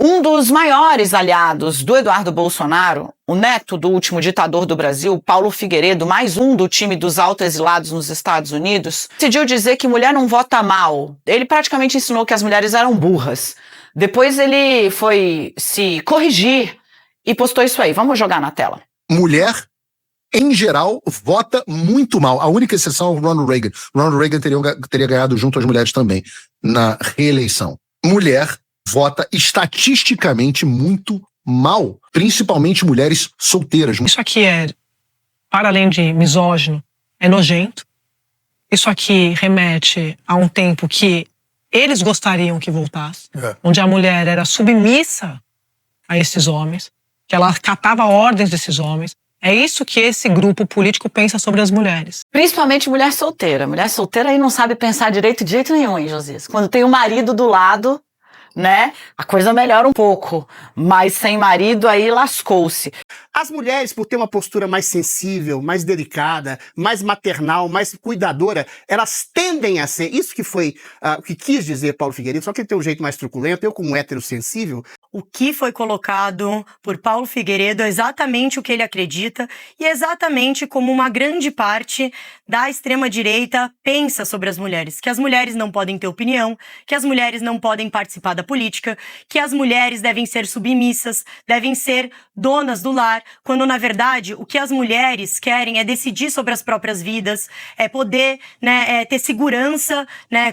Um dos maiores aliados do Eduardo Bolsonaro, o neto do último ditador do Brasil, Paulo Figueiredo, mais um do time dos autoexilados nos Estados Unidos, decidiu dizer que mulher não vota mal. Ele praticamente ensinou que as mulheres eram burras. Depois ele foi se corrigir e postou isso aí. Vamos jogar na tela. Mulher, em geral, vota muito mal. A única exceção é o Ronald Reagan. Ronald Reagan teria ganhado junto às mulheres também na reeleição. Mulher vota estatisticamente muito mal, principalmente mulheres solteiras. Isso aqui é, para além de misógino, é nojento. Isso aqui remete a um tempo que eles gostariam que voltasse, onde a mulher era submissa a esses homens, que ela acatava ordens desses homens. É isso que esse grupo político pensa sobre as mulheres. Principalmente mulher solteira. Mulher solteira aí não sabe pensar direito de jeito nenhum, hein, Josias? Quando tem o marido do lado, né, a coisa melhora um pouco, mas sem marido aí lascou-se. As mulheres, por ter uma postura mais sensível, mais delicada, mais maternal, mais cuidadora, elas tendem a ser, isso que foi o que quis dizer Paulo Figueiredo, só que ele tem um jeito mais truculento, eu como hétero sensível. O que foi colocado por Paulo Figueiredo é exatamente o que ele acredita e é exatamente como uma grande parte da extrema-direita pensa sobre as mulheres. Que as mulheres não podem ter opinião, que as mulheres não podem participar da política, que as mulheres devem ser submissas, devem ser donas do lar, quando na verdade o que as mulheres querem é decidir sobre as próprias vidas, é poder, ter segurança,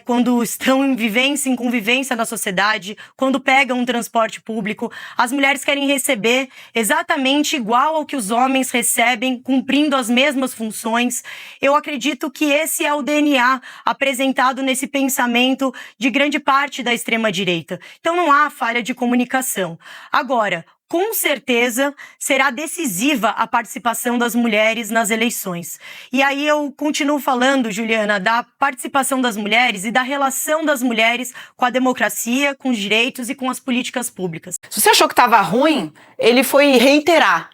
quando estão em vivência, em convivência na sociedade, quando pegam um transporte público. As mulheres querem receber exatamente igual ao que os homens recebem, cumprindo as mesmas funções. Eu acredito que esse é o DNA apresentado nesse pensamento de grande parte da extrema-direita. Então não há falha de comunicação. Agora, com certeza será decisiva a participação das mulheres nas eleições. E aí eu continuo falando, Juliana, da participação das mulheres e da relação das mulheres com a democracia, com os direitos e com as políticas públicas. Se você achou que estava ruim, ele foi reiterar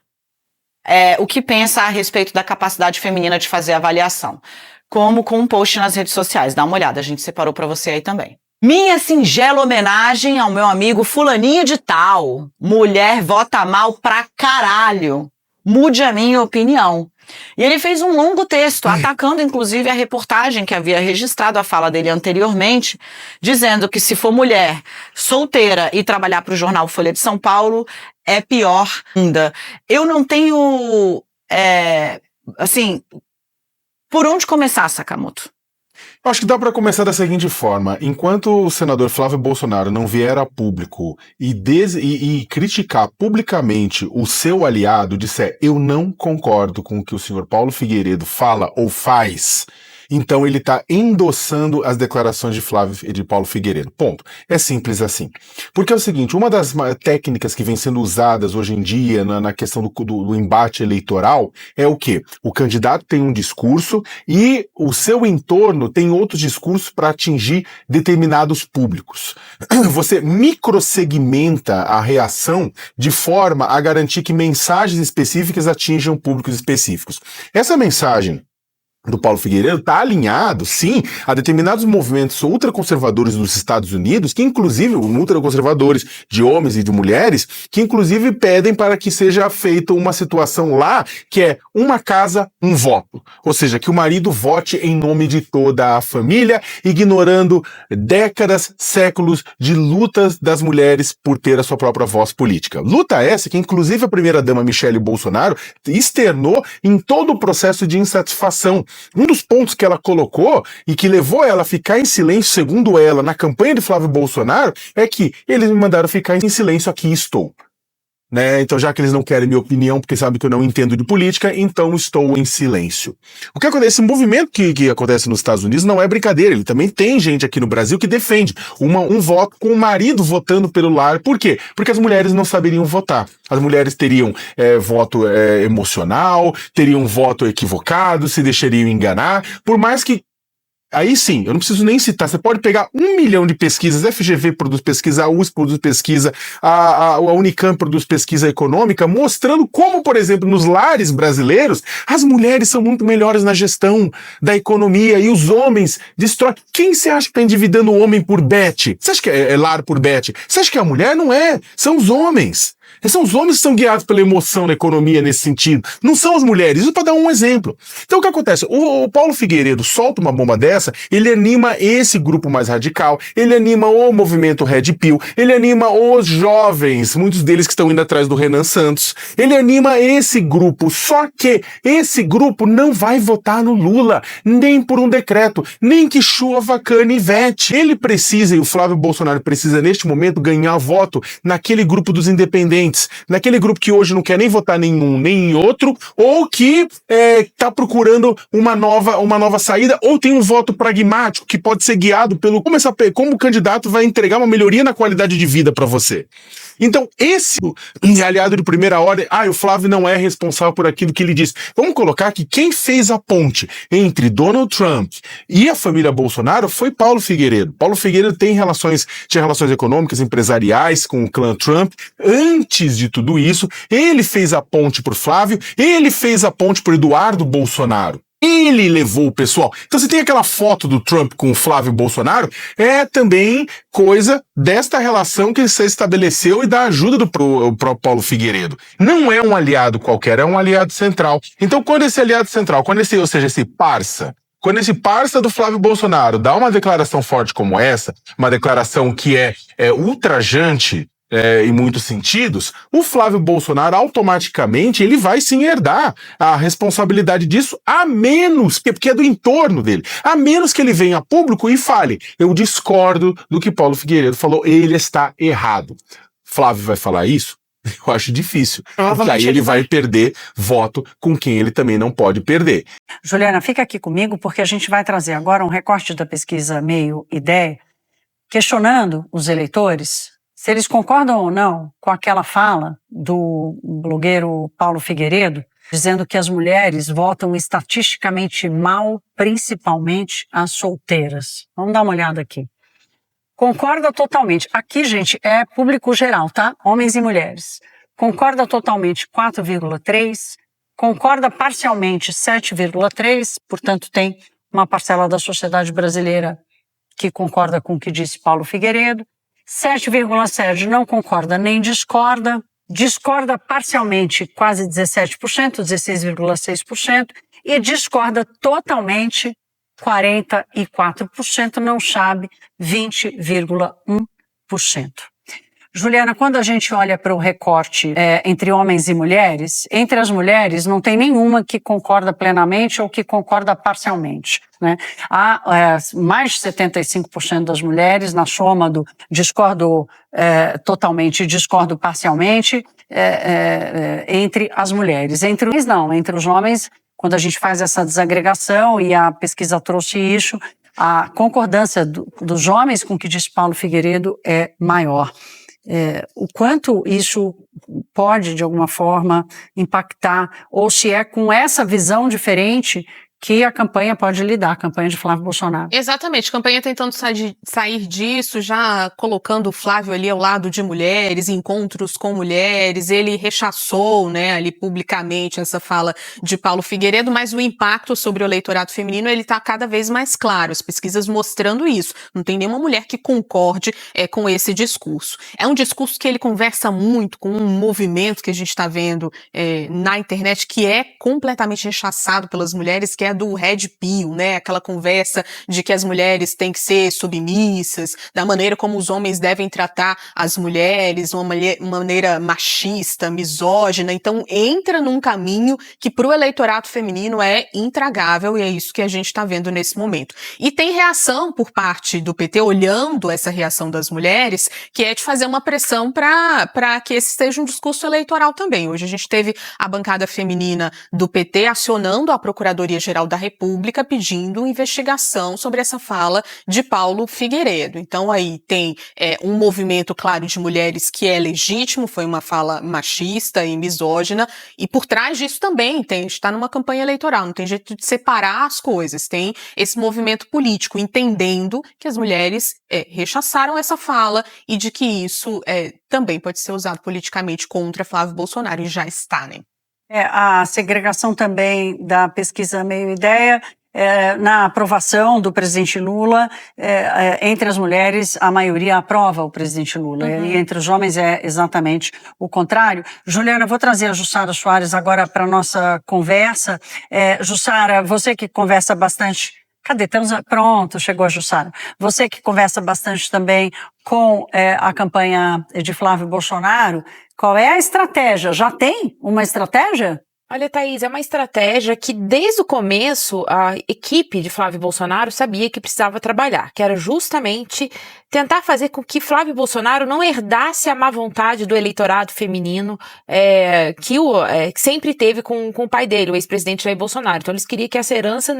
o que pensa a respeito da capacidade feminina de fazer avaliação, como com um post nas redes sociais. Dá uma olhada, a gente separou para você aí também. Minha singela homenagem ao meu amigo fulaninho de tal. Mulher vota mal pra caralho. Mude a minha opinião. E ele fez um longo texto, atacando inclusive a reportagem que havia registrado a fala dele anteriormente, dizendo que se for mulher solteira e trabalhar para o jornal Folha de São Paulo, é pior ainda. Eu não tenho, por onde começar, Sakamoto? Acho que dá para começar da seguinte forma: enquanto o senador Flávio Bolsonaro não vier a público e criticar publicamente o seu aliado, disser eu não concordo com o que o senhor Paulo Figueiredo fala ou faz, então ele está endossando as declarações de Paulo Figueiredo. Ponto. É simples assim. Porque é o seguinte, uma das técnicas que vem sendo usadas hoje em dia na questão do embate eleitoral é o quê? O candidato tem um discurso e o seu entorno tem outros discursos para atingir determinados públicos. Você microsegmenta a reação de forma a garantir que mensagens específicas atinjam públicos específicos. Essa mensagem do Paulo Figueiredo está alinhado, sim, a determinados movimentos ultraconservadores dos Estados Unidos, que inclusive, ultraconservadores de homens e de mulheres, que inclusive pedem para que seja feita uma situação lá, que é uma casa, um voto. Ou seja, que o marido vote em nome de toda a família, ignorando décadas, séculos de lutas das mulheres por ter a sua própria voz política. Luta essa que inclusive a primeira-dama Michele Bolsonaro externou em todo o processo de insatisfação. Um dos pontos que ela colocou e que levou ela a ficar em silêncio, segundo ela, na campanha de Flávio Bolsonaro, é que eles me mandaram ficar em silêncio, aqui estou. Então, já que eles não querem minha opinião, porque sabem que eu não entendo de política, então estou em silêncio. O que acontece? Esse movimento que acontece nos Estados Unidos não é brincadeira. Ele também tem gente aqui no Brasil que defende um voto com o marido votando pelo lar. Por quê? Porque as mulheres não saberiam votar. As mulheres teriam voto emocional, teriam voto equivocado, se deixariam enganar. Por mais que Aí sim, eu não preciso nem citar, você pode pegar 1 milhão de pesquisas, a FGV produz pesquisa, a USP produz pesquisa, a Unicamp produz pesquisa econômica, mostrando como, por exemplo, nos lares brasileiros, as mulheres são muito melhores na gestão da economia e os homens destroem. Quem você acha que está endividando o homem por bet? Você acha que é lar por bet? Você acha que a mulher? Não é, são os homens. São os homens que são guiados pela emoção na economia nesse sentido. Não são as mulheres. Isso para dar um exemplo. Então o que acontece? O Paulo Figueiredo solta uma bomba dessa, ele anima esse grupo mais radical, ele anima o movimento Red Pill, ele anima os jovens, muitos deles que estão indo atrás do Renan Santos. Ele anima esse grupo, só que esse grupo não vai votar no Lula, nem por um decreto, nem que chova canivete. Ele precisa, e o Flávio Bolsonaro precisa neste momento ganhar voto naquele grupo dos independentes, naquele grupo que hoje não quer nem votar nenhum nem em outro, ou que está procurando uma nova saída, ou tem um voto pragmático que pode ser guiado pelo como o candidato vai entregar uma melhoria na qualidade de vida para você. Então, esse aliado de primeira ordem, o Flávio não é responsável por aquilo que ele disse. Vamos colocar que quem fez a ponte entre Donald Trump e a família Bolsonaro foi Paulo Figueiredo. Paulo Figueiredo tinha relações econômicas, empresariais com o clã Trump. Antes de tudo isso, ele fez a ponte por Flávio, ele fez a ponte por Eduardo Bolsonaro. Ele levou o pessoal. Então você tem aquela foto do Trump com o Flávio Bolsonaro, é também coisa desta relação que você estabeleceu e da ajuda do próprio Paulo Figueiredo. Não é um aliado qualquer, é um aliado central. Então quando esse aliado central, quando esse parça do Flávio Bolsonaro dá uma declaração forte como essa, uma declaração que é ultrajante, em muitos sentidos, o Flávio Bolsonaro automaticamente ele vai sim herdar a responsabilidade disso, a menos, porque é do entorno dele, a menos que ele venha a público e fale, eu discordo do que Paulo Figueiredo falou, ele está errado. Flávio vai falar isso? Eu acho difícil, porque aí ele vai perder voto com quem ele também não pode perder. Juliana, fica aqui comigo, porque a gente vai trazer agora um recorte da pesquisa Meio Ideia, questionando os eleitores se eles concordam ou não com aquela fala do blogueiro Paulo Figueiredo, dizendo que as mulheres votam estatisticamente mal, principalmente as solteiras. Vamos dar uma olhada aqui. Concorda totalmente. Aqui, gente, é público geral, tá? Homens e mulheres. Concorda totalmente 4,3%, concorda parcialmente 7,3%, portanto tem uma parcela da sociedade brasileira que concorda com o que disse Paulo Figueiredo. 7,7% não concorda nem discorda, discorda parcialmente quase 17%, 16,6%, e discorda totalmente 44%, não sabe 20,1%. Juliana, quando a gente olha para o recorte entre homens e mulheres, entre as mulheres não tem nenhuma que concorda plenamente ou que concorda parcialmente, né? Há mais de 75% das mulheres, na soma do discordo totalmente e discordo parcialmente, entre as mulheres. Entre os homens, não. Entre os homens, quando a gente faz essa desagregação, e a pesquisa trouxe isso, a concordância dos homens com o que disse Paulo Figueiredo é maior. O quanto isso pode, de alguma forma, impactar, ou se é com essa visão diferente que a campanha pode lidar, a campanha de Flávio Bolsonaro. Exatamente, campanha tentando sair disso, já colocando o Flávio ali ao lado de mulheres, encontros com mulheres, ele rechaçou, né, ali publicamente essa fala de Paulo Figueiredo, mas o impacto sobre o eleitorado feminino, ele tá cada vez mais claro, as pesquisas mostrando isso, não tem nenhuma mulher que concorde com esse discurso. É um discurso que ele conversa muito com um movimento que a gente tá vendo na internet, que é completamente rechaçado pelas mulheres, que é do Red Pill, né? Aquela conversa de que as mulheres têm que ser submissas, da maneira como os homens devem tratar as mulheres, uma maneira machista, misógina. Então entra num caminho que para o eleitorado feminino é intragável, e é isso que a gente está vendo nesse momento. E tem reação por parte do PT, olhando essa reação das mulheres, que é de fazer uma pressão para que esse seja um discurso eleitoral também. Hoje a gente teve a bancada feminina do PT acionando a Procuradoria-Geral Procurador-Geral da República pedindo investigação sobre essa fala de Paulo Figueiredo. Então aí tem um movimento, claro, de mulheres que é legítimo, foi uma fala machista e misógina, e por trás disso também a gente está numa campanha eleitoral, não tem jeito de separar as coisas, tem esse movimento político, entendendo que as mulheres rechaçaram essa fala e de que isso também pode ser usado politicamente contra Flávio Bolsonaro, e já está, né? A segregação também da pesquisa Meio Ideia, na aprovação do presidente Lula, entre as mulheres, a maioria aprova o presidente Lula, e entre os homens é exatamente o contrário. Juliana, vou trazer a Jussara Soares agora para a nossa conversa. Jussara, você que conversa bastante... Cadê? Pronto, chegou a Jussara. Você que conversa bastante também com a campanha de Flávio Bolsonaro, qual é a estratégia? Já tem uma estratégia? Olha, Thaís, é uma estratégia que desde o começo a equipe de Flávio Bolsonaro sabia que precisava trabalhar, que era justamente tentar fazer com que Flávio Bolsonaro não herdasse a má vontade do eleitorado feminino que sempre teve com o pai dele, o ex-presidente Jair Bolsonaro. Então eles queriam que essa herança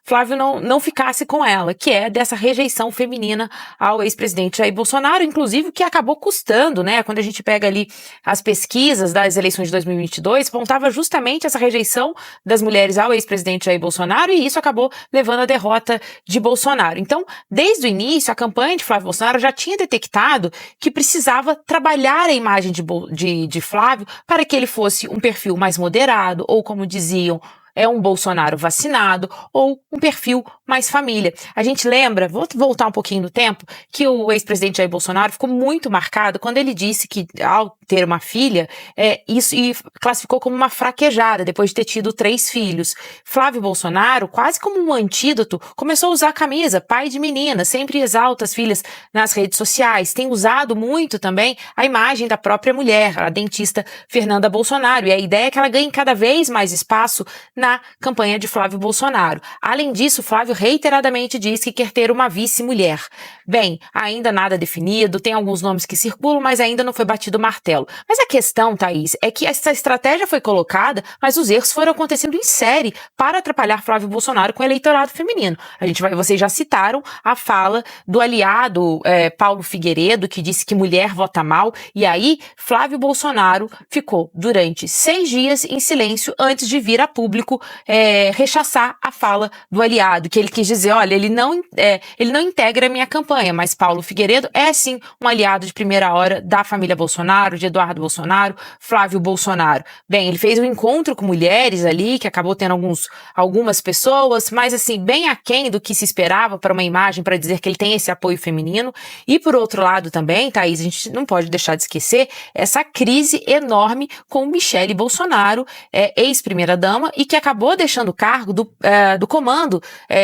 Flávio não ficasse com ela, que é dessa rejeição feminina ao ex-presidente Jair Bolsonaro, inclusive que acabou custando, né? Quando a gente pega ali as pesquisas das eleições de 2022, apontava justamente essa rejeição das mulheres ao ex-presidente Jair Bolsonaro, e isso acabou levando à derrota de Bolsonaro. Então, desde o início, a campanha de Flávio Bolsonaro já tinha detectado que precisava trabalhar a imagem de Flávio para que ele fosse um perfil mais moderado, ou como diziam, um Bolsonaro vacinado, ou um perfil mais família. A gente lembra, vou voltar um pouquinho no tempo, que o ex-presidente Jair Bolsonaro ficou muito marcado quando ele disse que, ao ter uma filha, isso e classificou como uma fraquejada, depois de ter tido 3 filhos. Flávio Bolsonaro, quase como um antídoto, começou a usar a camisa pai de menina, sempre exalta as filhas nas redes sociais, tem usado muito também a imagem da própria mulher, a dentista Fernanda Bolsonaro, e a ideia é que ela ganhe cada vez mais espaço na campanha de Flávio Bolsonaro. Além disso, Flávio reiteradamente diz que quer ter uma vice-mulher. Bem, ainda nada definido, tem alguns nomes que circulam, mas ainda não foi batido o martelo. Mas a questão, Thaís, é que essa estratégia foi colocada, mas os erros foram acontecendo em série para atrapalhar Flávio Bolsonaro com o eleitorado feminino. Vocês já citaram a fala do aliado Paulo Figueiredo, que disse que mulher vota mal, e aí Flávio Bolsonaro ficou durante 6 dias em silêncio antes de vir a público rechaçar a fala do aliado, que ele quis dizer, olha, ele não integra a minha campanha, mas Paulo Figueiredo é sim um aliado de primeira hora da família Bolsonaro, de Eduardo Bolsonaro, Flávio Bolsonaro. Bem, ele fez um encontro com mulheres ali, que acabou tendo algumas pessoas, mas assim, bem aquém do que se esperava para uma imagem para dizer que ele tem esse apoio feminino. E por outro lado também, Thaís, a gente não pode deixar de esquecer essa crise enorme com Michele Bolsonaro, ex-primeira-dama, e que acabou deixando o cargo do comando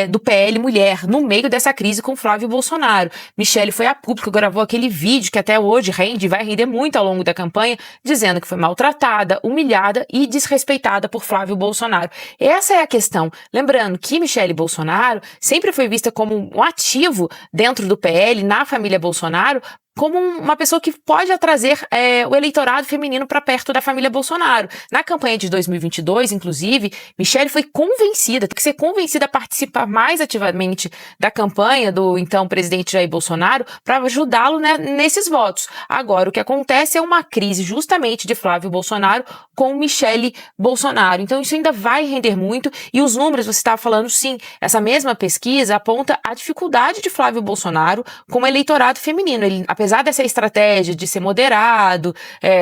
do PL Mulher, no meio dessa crise com Flávio Bolsonaro. Michele foi a público, gravou aquele vídeo que até hoje vai render muito ao longo da campanha, dizendo que foi maltratada, humilhada e desrespeitada por Flávio Bolsonaro. Essa é a questão. Lembrando que Michele Bolsonaro sempre foi vista como um ativo dentro do PL, na família Bolsonaro, como uma pessoa que pode trazer o eleitorado feminino para perto da família Bolsonaro. Na campanha de 2022, inclusive, Michele foi convencida, tem que ser convencida a participar mais ativamente da campanha do então presidente Jair Bolsonaro para ajudá-lo, né, nesses votos. Agora, o que acontece é uma crise justamente de Flávio Bolsonaro com Michele Bolsonaro. Então, isso ainda vai render muito, e os números, você estava falando, sim, essa mesma pesquisa aponta a dificuldade de Flávio Bolsonaro com o eleitorado feminino. Ele, apesar dessa estratégia de ser moderado,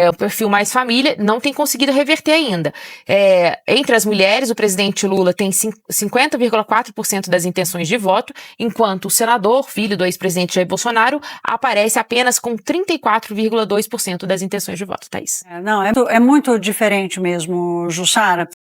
o perfil mais família, não tem conseguido reverter ainda. Entre as mulheres, o presidente Lula tem 50,4% das intenções de voto, enquanto o senador, filho do ex-presidente Jair Bolsonaro, aparece apenas com 34,2% das intenções de voto, Thaís. É muito diferente mesmo, Jussara.